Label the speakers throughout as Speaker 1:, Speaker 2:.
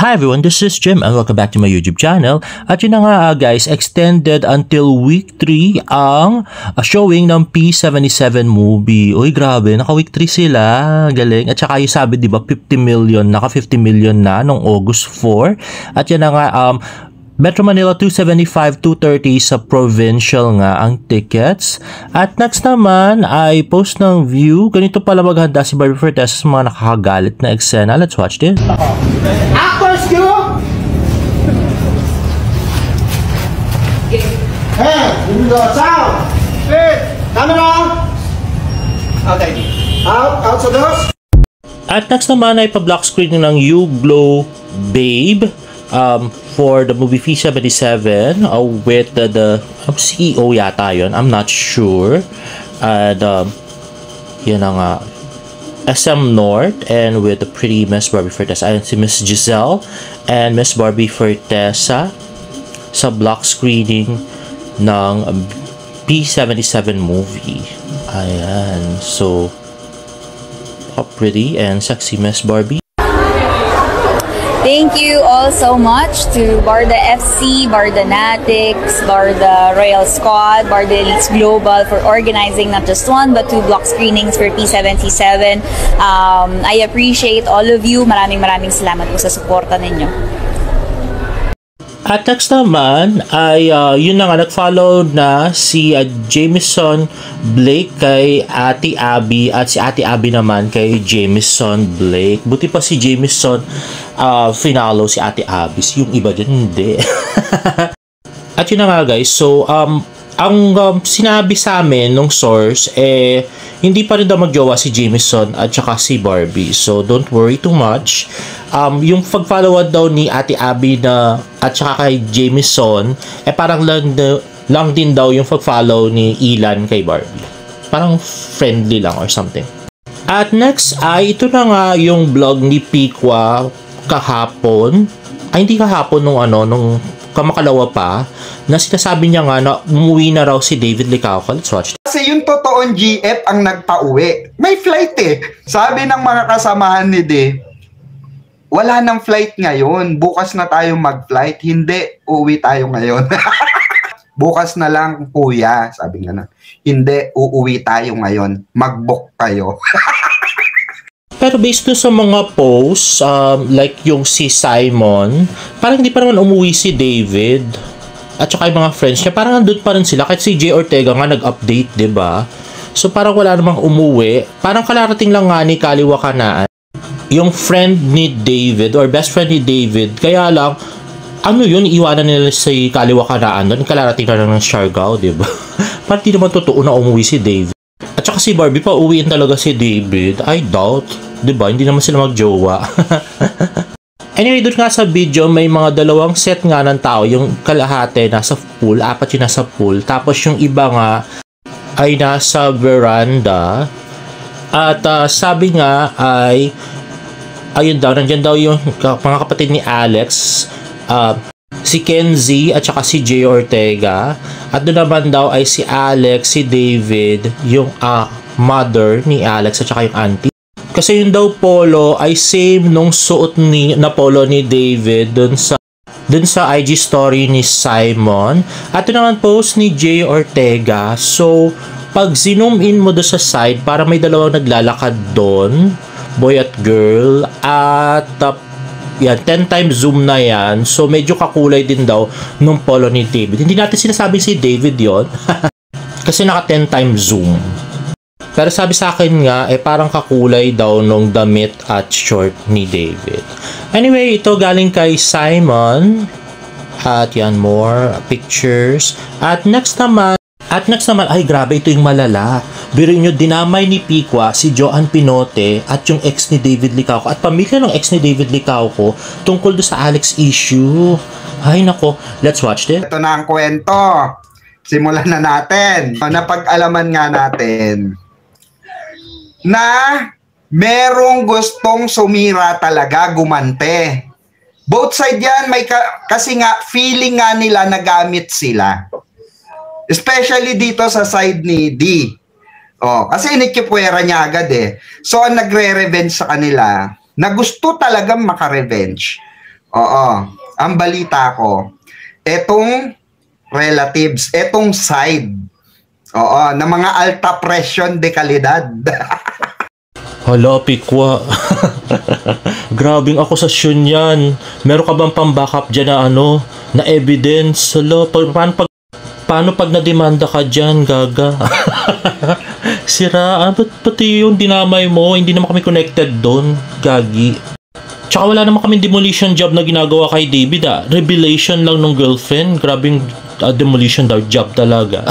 Speaker 1: Hi everyone, this is Jim and welcome back to my YouTube channel. At yun na nga guys, extended until week 3 ang showing ng P77 movie. Uy grabe, naka week 3 sila, galing. At saka yung sabi diba 50 million, naka 50 million na nung August 4. At yun na nga, Metro Manila 275, 230 sa provincial nga ang tickets. At next naman ay post ng view. Ganito pala maghanda si Barbie Fortesa sa mga nakakagalit na eksena. Let's watch this.
Speaker 2: Actors go! Hey, you go sound! Hey, camera! Okay. Out sa dos.
Speaker 1: At next naman ay pa-block screening ng You Glow Babe. For the movie P77 with the CEO yata yun, I'm not sure. And yun nga, SM North and with the pretty Miss Barbie Fortesa. Ayan si Miss Giselle and Miss Barbie Fortesa sa block screening ng P77 movie. Ayan, so pretty and sexy Miss Barbie.
Speaker 3: Thank you all so much to Barda FC, Barda Natix, Barda Royal Squad, Barda Elites Global for organizing not just one but 2 block screenings for P77. I appreciate all of you. Maraming salamat po sa suporta ninyo.
Speaker 1: At next naman ay yun na nga, nag-follow na si Jameson Blake kay Ate Abby at si Ate Abby naman kay Jameson Blake. Buti pa si Jameson finalo si Ate Abby, yung iba din hindi. At yun na nga guys, so ang sinabi sa amin nung source hindi pa rin daw magjowa si Jameson at saka si Barbie. So don't worry too much. Yung pag-followan daw ni Ate Abby na at saka kay Jameson parang lang din daw yung pag-follow ni Ilan kay Barbie. Parang friendly lang or something. At next ay ito na nga yung vlog ni Pikwa kahapon. Ay hindi kahapon nung kamakalawa pa na sinasabi niya nga na umuwi na raw si David Licauco. Let's watch.
Speaker 2: Kasi yung totoong GF ang nagpa-uwi. May flight Sabi ng mga kasamahan ni De, wala nang flight ngayon. Bukas na tayo mag-flight. Hindi, uuwi tayo ngayon. Bukas na lang, kuya. Sabi nga na, hindi, uuwi tayo ngayon. Mag-book kayo.
Speaker 1: Pero based dun sa mga posts, like yung si Simon, parang hindi pa naman umuwi si David at saka yung mga friends niya, parang nandun pa rin sila. Kahit si Jay Ortega nga nag-update, diba? So parang wala namang umuwi. Parang kalarating lang nga ni Kaliwa Kanaan yung friend ni David or best friend ni David. Kaya lang, ano yun, iwanan nila si Kaliwa Kanaan doon. Kalarating na lang ng Siargao, diba? Parang di naman totoo na umuwi si David. At saka si Barbie pa, uwiin talaga si David. I doubt. Diba? Hindi naman sila magjowa. Anyway, doon nga sa video, may mga dalawang set nga ng tao. Yung kalahati nasa pool, 4 yung nasa pool. Tapos yung iba nga ay nasa veranda. At sabi nga ay, ayun daw, nandyan daw yung mga kapatid ni Alex. Si Kenzie at saka si Jay Ortega. At doon naman daw ay si Alex, si David, yung mother ni Alex at saka yung auntie. Kasi yung daw polo ay same nung suot na polo ni David dun sa IG story ni Simon. At ito naman post ni Jay Ortega. So pag zoom in mo doon sa side, para may dalawang naglalakad doon, boy at girl. At yan, 10 times zoom na yan. So medyo kakulay din daw nung polo ni David. Hindi natin sinasabing si David yon kasi naka 10 times zoom. Pero sabi sa akin nga, parang kakulay daw nung damit at short ni David. Anyway, ito galing kay Simon. At yan, more pictures. At next naman, ay grabe, ito yung malala. Biruin nyo, dinamay ni Pikwa si Joanne Pinote at yung ex ni David Licauco. At pamilya ng ex ni David Licauco tungkol doon sa Alex issue. Ay nako, let's watch this.
Speaker 2: Ito na ang kwento. Simulan na natin. Napag-alaman nga natin na merong gustong sumira talaga, gumante. Both side yan, kasi nga feeling nga nila nagamit sila. Especially dito sa side ni D. Kasi inikipuwera niya agad So ang nagre-revenge sa kanila, na gusto talagang makarevenge. Oo. Ang balita ko, etong relatives, etong side, oo, na mga alta presyon de kalidad.
Speaker 1: Hala, pikwa. Grabing akusasyon yan. Meron ka bang pang-backup dyan na na evidence? Hala, paano pag nademanda ka dyan, gaga? Sira, pati yung dinamay mo, hindi naman kami connected doon, gagi. Tsaka wala naman kami demolition job na ginagawa kay David, Revelation lang ng girlfriend. Grabing demolition job talaga.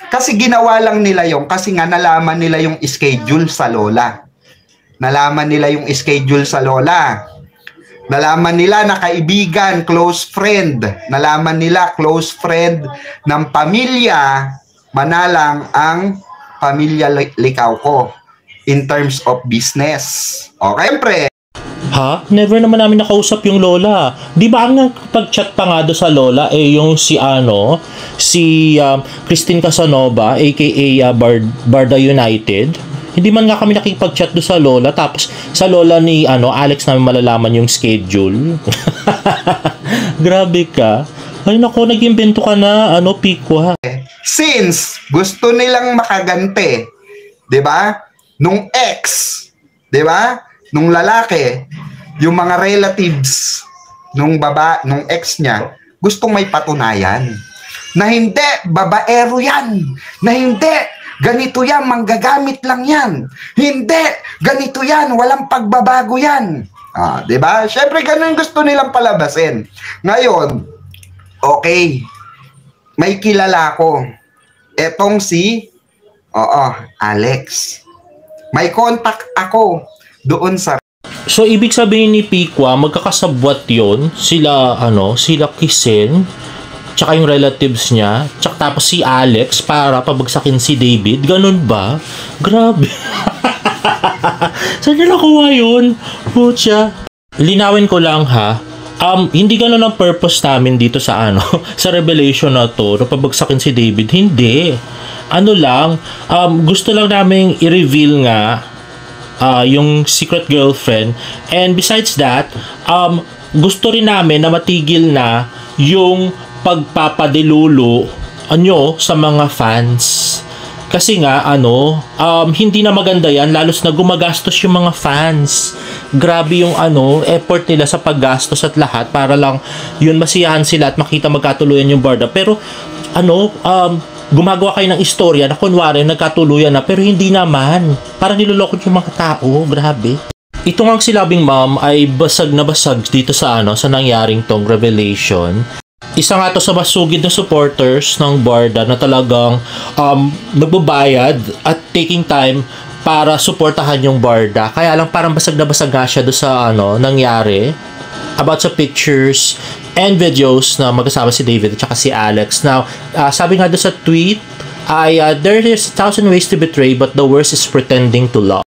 Speaker 2: Kasi ginawa lang nila yung kasi nga nalaman nila yung schedule sa lola. Nalaman nila yung schedule sa lola. Nalaman nila na kaibigan, close friend. Nalaman nila close friend ng pamilya manalang ang pamilya likaw ko in terms of business. O, siyempre,
Speaker 1: Ha? Never naman namin nakausap yung lola. Di ba ang nagpag-chat pa nga do sa lola yung si Christine Casanova aka Barda United. Hindi man nga kami nakikipag-chat do sa lola, tapos sa lola ni Alex namin malalaman yung schedule. Grabe ka. Ay nako, nag-imbento ka na, pikwa.
Speaker 2: since gusto nilang makagante, 'di ba? Nung ex, 'di ba? Nung lalaki, yung mga relatives nung ex niya, gustong may patunayan na hindi babaero yan, na hindi ganito yan, manggagamit lang yan, hindi ganito yan, walang pagbabago yan. 'Di ba? Syempre ganun gusto nilang palabasin. Ngayon, okay, may kilala ko. Etong si Alex. May contact ako doon sa.
Speaker 1: So ibig sabihin ni Pikwa, magkakasabwat 'yon, sila Kisen, tsaka yung relatives niya, tsaka tapos si Alex para pabagsakin si David. Ganun ba? Grabe. Saan niya nakuha yun? Pucha. Linawin ko lang ha. Hindi ganun ang purpose namin dito sa sa revelation na to, na pabagsakin si David. Hindi. Gusto lang namin i-reveal nga yung secret girlfriend, and besides that, gusto rin namin na matigil na yung pagpapadilulo sa mga fans. Kasi nga hindi na maganda yan, lalos na gumagastos yung mga fans. Grabe yung effort nila sa paggastos at lahat para lang yun masiyahan sila at makita magkatuluyan yung barda. Pero gumagawa kayo ng istorya na kunwari nagkatuluyan na, pero hindi naman. Parang nilolokot yung mga tao. Grabe. Ito nga silabing ma'am ay basag na basag dito sa sa nangyaring tong revelation. Isa nga to sa masugid na supporters ng barda na talagang nagbabayad at taking time para suportahan yung barda. Kaya lang parang basag na basag nga siya do sa nangyari about sa pictures and videos na magkasama si David at saka si Alex. Now, sabi nga doon sa tweet ay there is 1,000 ways to betray but the worst is pretending to love.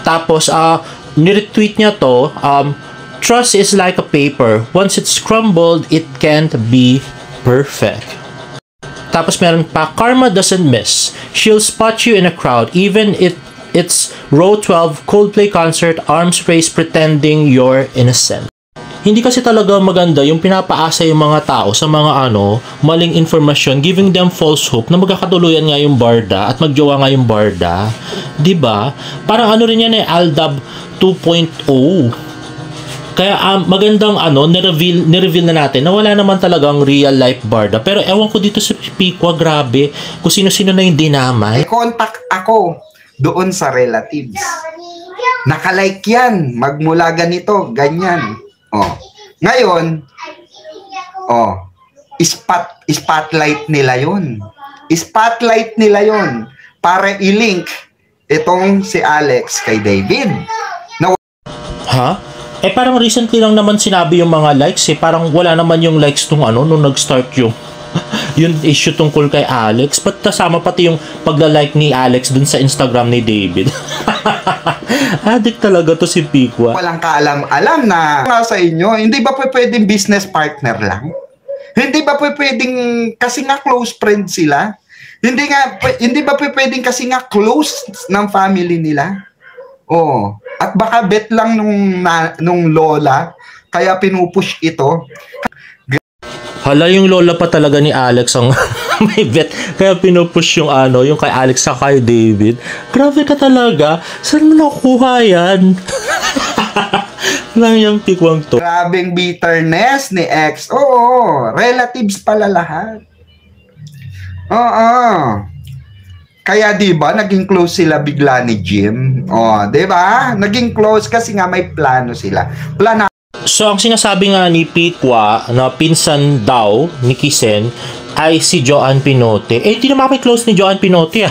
Speaker 1: Tapos, niretweet niya to, trust is like a paper. Once it's crumbled, it can't be perfect. Tapos meron pa, karma doesn't miss. She'll spot you in a crowd, even if it's row 12 Coldplay concert, arms raised pretending you're innocent. Hindi kasi talaga maganda yung pinapaasa yung mga tao sa mga maling informasyon, giving them false hope na magkakatuluyan nga yung barda at magjowa nga yung barda. 'Di ba? Parang rin yan Aldab 2.0. Kaya magandang ni-reveal na natin na wala naman talagang real life barda. Pero ewan ko dito sa Pikwa, grabe, kung sino-sino na yung dinamay.
Speaker 2: May contact ako doon sa relatives. Nakalike yan, magmula ganito, ganyan. Ngayon, spotlight nila yun. Spotlight nila yun para i-link itong si Alex kay David.
Speaker 1: Ha? Parang recently lang naman sinabi yung mga likes Parang wala naman yung likes nung nung nag-start yung issue tungkol kay Alex. Kasama pati yung pagla-like ni Alex dun sa Instagram ni David. Addict talaga to si Pikwa.
Speaker 2: Walang kaalam-alam na sa inyo, hindi ba pwedeng business partner lang? Hindi ba pwedeng kasi nga close friend sila? Hindi ba pwedeng kasi nga close ng family nila? At baka bet lang nung lola Kaya pinupush ito.
Speaker 1: Hala, yung lola pa talaga ni Alex ang may bet. Kaya pinupush yung ano, yung kay Alex sa kay David. Grabe ka talaga. Saan mo nakuha yan? Lang yung pikwang to.
Speaker 2: Grabing bitterness ni ex. Oo, relatives pala lahat. Oo. Kaya 'di ba naging close sila bigla ni Jim? Oh, 'di ba? Naging close kasi nga may plano sila.
Speaker 1: So, ang sinasabi nga ni Pikwa na pinsan daw ni Kisen ay si Joanne Pinote. Eh, hindi naman kami close ni Joanne Pinote.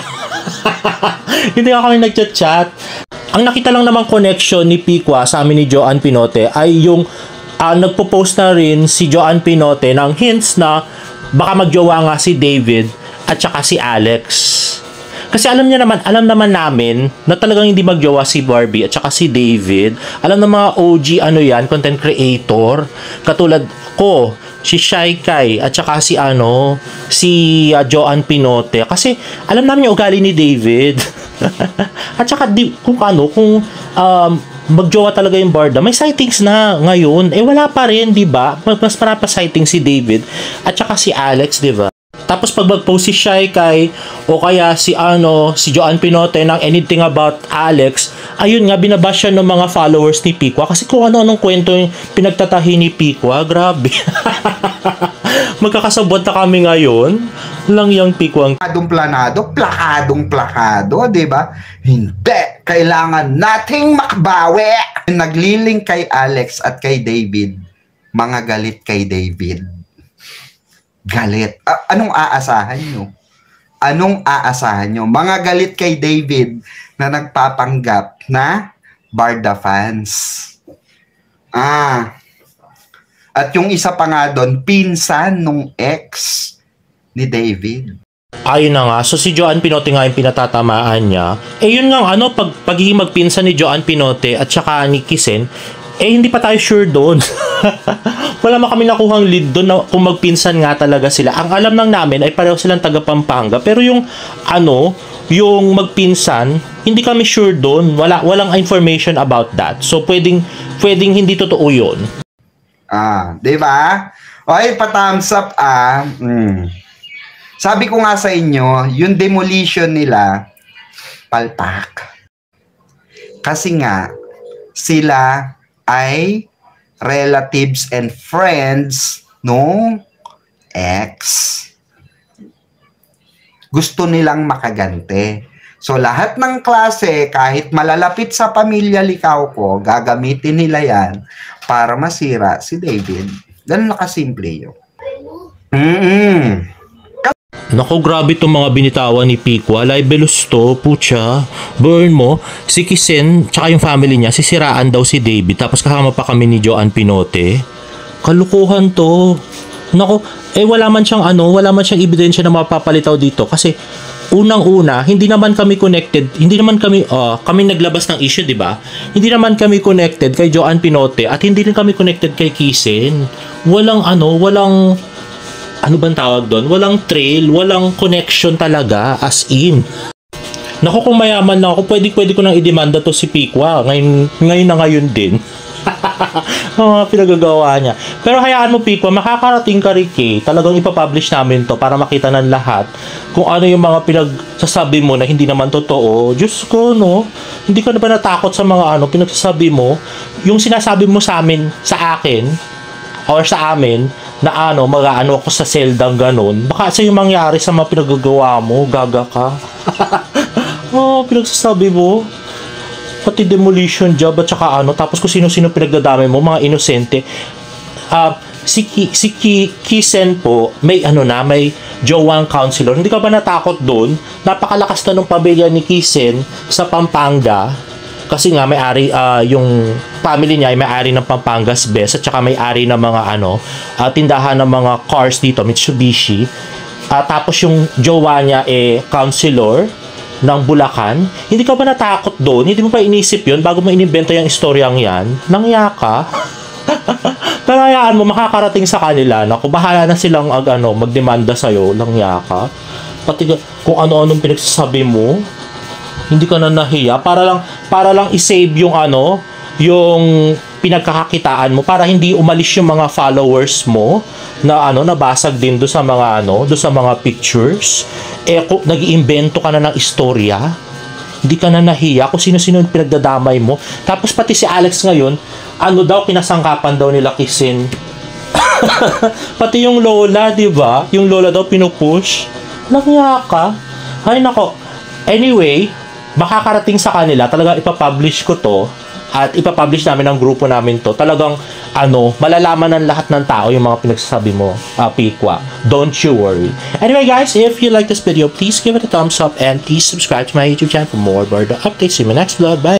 Speaker 1: Hindi nga kami nagchat-chat. Ang nakita lang namang connection ni Pikwa sa amin ni Joanne Pinote ay yung nagpo-post na rin si Joanne Pinote ng hints na baka magjowa nga si David at saka si Alex. Kasi alam naman namin na talagang hindi magjowa si Barbie at saka si David. Alam ng mga OG content creator. Katulad ko, si Shy Kai at saka si Joanne Pinote. Kasi alam namin yung ugali ni David. At saka kung magjowa talaga yung Barda, may sightings na ngayon. Eh wala pa rin, di ba? Mas marami pa sightings si David at saka si Alex, di ba? Tapos pag mag-post si Shy Kai o kaya si Joanne Pinote ng anything about Alex, ayun nga, binabash siya ng mga followers ni Pikwa kasi kung ano-anong kwento yung pinagtatahi ni Pikwa, grabe. Magkakasabot na kami ngayon lang yung Pikwang.
Speaker 2: Plakadong plakado, di ba? Hindi, kailangan nating makbawi. Nagliling kay Alex at kay David, mga galit kay David. Galit. Anong aasahan nyo? Anong aasahan nyo? Mga galit kay David na nagpapanggap na Barda fans. At yung isa pa nga doon, pinsan nung ex ni David.
Speaker 1: Ayun na nga. So si Joanne Pinote nga yung pinatatamaan niya. Eh yun nga pagiging magpinsan ni Joanne Pinote at saka ni Kisen, hindi pa tayo sure doon. Wala man kami nakuhang lead doon na kung magpinsan nga talaga sila. Ang alam lang namin ay pareho silang taga Pampanga. Pero yung yung magpinsan, hindi kami sure doon. Walang information about that. So pwedeng hindi totoo 'yon.
Speaker 2: Di ba? Okay, pa-thumbs up Sabi ko nga sa inyo, yung demolition nila palpak. Kasi nga sila ay relatives and friends nung ex. Gusto nilang makagante. So, lahat ng klase, kahit malalapit sa pamilya likaw ko, gagamitin nila yan para masira si David. Ganun nakasimple yun.
Speaker 1: Naku, grabe itong mga binitawan ni Pikwa. Libelous to, putya. Burn mo. Si Kisen, tsaka yung family niya, sisiraan daw si David. Tapos kasama pa kami ni Joanne Pinote. Kalukuhan to. Naku, wala man siyang ebidensya na mapapalitaw dito. Kasi, unang-una, hindi naman kami connected. Hindi naman kami naglabas ng issue, di ba? Hindi naman kami connected kay Joanne Pinote at hindi rin kami connected kay Kisen. Walang ano bang tawag doon? Walang trail, walang connection talaga, as in. Naku, kung mayaman na ako, pwede ko nang idemanda to si Pikwa. Ngayon din. Mga pinagagawa niya. Pero hayaan mo, Pikwa, makakarating ka rin talagang ipapublish namin to para makita ng lahat kung ano yung mga pinagsasabi mo na hindi naman totoo. Diyos ko, no? Hindi ka na ba natakot sa mga pinagsasabi mo? Yung sinasabi mo sa akin, or sa amin, na mag-aano ako sa seldang ganun. Baka sa yung mangyari sa mga pinagagawa mo, gaga ka. Pinagsasabi mo. Pati demolition job at saka tapos kung sino-sino pinagdadami mo, mga inosente. Si Kisen po, may jowang counselor. Hindi ka ba natakot doon? Napakalakas na ng pamilya ni Kisen sa Pampanga. Kasi nga may-ari yung family niya ay may-ari ng Pampangas Best at saka may-ari ng mga tindahan ng mga cars dito, Mitsubishi. Tapos yung jowa niya counselor ng Bulacan. Hindi ka ba natakot doon? Hindi mo pa inisip yun bago mo inimbento yung istoryang yan? Nangya ka? Pero mo, makakarating sa kanila na kung bahala na silang magdemanda sa'yo, nangya ka. Pati kung ano-anong pinagsasabi mo, hindi ka na nahiya para lang i-save yung pinagkakakitaan mo para hindi umalis yung mga followers mo na nabasag din do sa mga do sa mga pictures. Kung nag-iimbento ka na ng istorya, hindi ka na nahiya kung sino-sino yung pinagdadamay mo. Tapos pati si Alex ngayon, kinasangkapan daw nila kisin. Pati yung lola, di ba? Yung lola daw pinupush. Nangya ka? Ay nako. Anyway, makakarating sa kanila, talaga ipapublish ko to at ipapublish namin ng grupo namin to. Talagang malalaman ng lahat ng tao yung mga pinagsasabi mo, Pikwa. Don't you worry. Anyway guys, if you like this video, please give it a thumbs up and please subscribe to my YouTube channel for more Barda updates. See you in my next vlog. Bye!